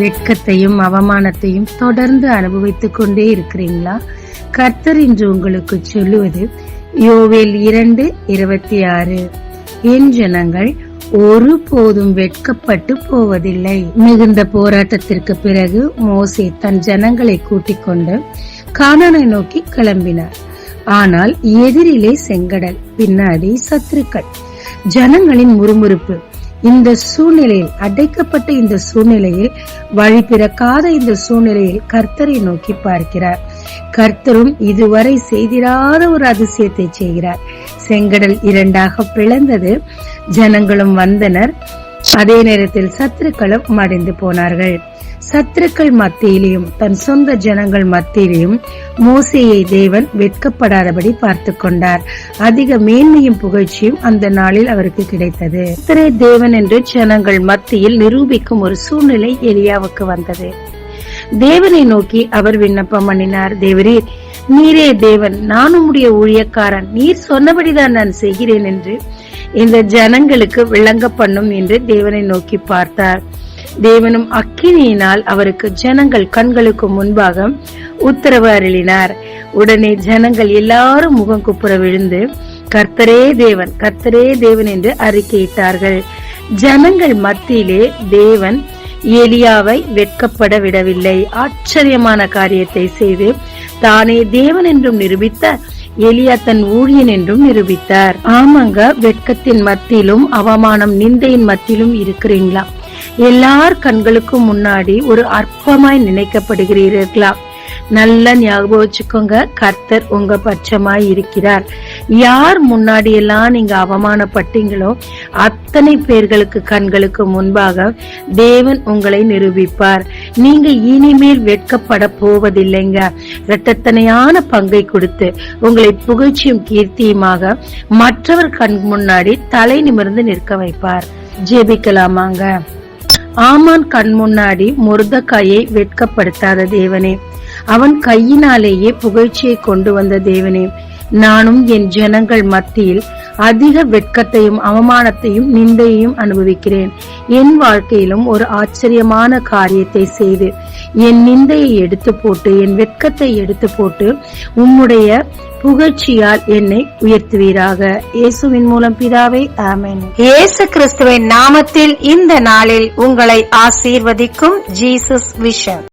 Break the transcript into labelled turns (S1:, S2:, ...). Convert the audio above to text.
S1: வெட்கத்தையும் அவமானத்தையும் தொடர்ந்து அனுபவித்துக் கொண்டே இருக்கிறீங்களா? கர்த்தர் இன்று உங்களுக்கு சொல்லுவது யோவேல் 2:26, என் ஜனங்கள் ஒருபோதும் வெட்கப்பட்டு போவதில்லை. மிகுந்த போராட்டத்திற்கு பிறகு மோசே தன் ஜனங்களை கூட்டிக் கொண்டு கானானை நோக்கி கிளம்பினார். ஆனால் எதிரிலே செங்கடல், பின்னாடி சத்துருக்கள். ஜனங்களின் முறுமுறுப்பு. இந்த சூழ்நிலையில், அடைக்கப்பட்ட இந்த சூழ்நிலையில், வழி பிறக்காத இந்த சூழ்நிலையில் கர்த்தரை நோக்கி பார்க்கிறார். கர்த்தரும் இதுவரை செய்திராத ஒரு அதிசயத்தை செய்கிறார். செங்கடல் 2ஆக பிளந்தது. ஜனங்களும் வந்தனர். அதே நேரத்தில் சத்துருக்களும் மடிந்து போனார்கள். சத்துருக்கள் மத்தியிலையும் தன் சொந்த ஜனங்கள் மத்தியிலையும் மோசேயை தேவன் வெட்கப்படாதபடி பார்த்து கொண்டார். அதிக மேன்மையும் புகழ்ச்சியும் அந்த நாளில் அவருக்கு கிடைத்தது. கர்த்தரே தேவன் என்று ஜனங்கள் மத்தியில் நிரூபிக்கும் ஒரு சூழ்நிலை எலியாவுக்கு வந்தது. தேவனை நோக்கி அவர் விண்ணப்பம் பண்ணினார். தேவரே, நீரே தேவன், நான் உம்முடைய ஊழியக்காரன், நீர் சொன்னபடிதான் நான் செய்கிறேன் என்று இந்த ஜனங்களுக்கு விளங்க பண்ணும் என்று தேவனை நோக்கி பார்த்தார். தேவனும் அக்கினியினால் அவருக்கு ஜனங்கள் கண்களுக்கு முன்பாக உத்தரவு அருளினார். உடனே ஜனங்கள் எல்லாரும் முகம் குப்புற விழுந்து கர்த்தரே தேவன், கர்த்தரே தேவன் என்று அறிக்கையிட்டார்கள். ஜனங்கள் மத்தியிலே தேவன் எலியாவை வெட்கப்பட விடவில்லை. ஆச்சரியமான காரியத்தை செய்து தானே தேவன் என்றும் நிரூபித்தார். எலியா தன் ஊழியன் என்றும் நிரூபித்தார். ஆமாங்க, வெட்கத்தின் மத்தியிலும் அவமானம் நிந்தையின் மத்தியிலும் இருக்கிறீங்களா? எல்லார் கண்களுக்கும் முன்னாடி ஒரு அற்பமாய் நினைக்கப்படுகிறீர்களா? நல்ல ஞாபகம் வச்சுக்கோங்க, கர்த்தர் உங்க பட்சமாய் இருக்கிறார். யார் முன்னாடி எல்லாம் நீங்க அவமானப்பட்டீங்களோ அத்தனை பேர்களுக்கு கண்களுக்கு முன்பாக தேவன் உங்களை நிரூபிப்பார். நீங்க இனிமேல் வெட்கப்பட போவதில்லைங்க. இரட்டத்தனையான பங்கை கொடுத்து உங்களை புகழ்ச்சியும் கீர்த்தியுமாக மற்றவர் கண் முன்னாடி தலை நிமிர்ந்து நிற்க வைப்பார். ஜெபிக்கலாமாங்க. ஆமான் கண் முன்னாடி மொர்தெகாயை வெட்கப்படுத்தாத தேவனே, அவன் கையினாலேயே புகழ்ச்சியை கொண்டு வந்த தேவனே, நானும் என் ஜனங்கள் மத்தியில் அதிக வெட்கத்தையும் அவமானத்தையும் நிந்தையையும் அனுபவிக்கிறேன். என் வாழ்க்கையிலும் ஒரு ஆச்சரியமான காரியத்தை செய்து என் நிந்தையை எடுத்து போட்டு, என் வெட்கத்தை எடுத்து போட்டு உம்முடைய புகழ்ச்சியால் என்னை உயர்த்துவீராக. இயேசுவின் மூலம் பிதாவே, ஆமென்.
S2: இயேசு கிறிஸ்துவின் நாமத்தில் இந்த நாளில் உங்களை ஆசீர்வதிக்கும் ஜீசஸ் விஷன்.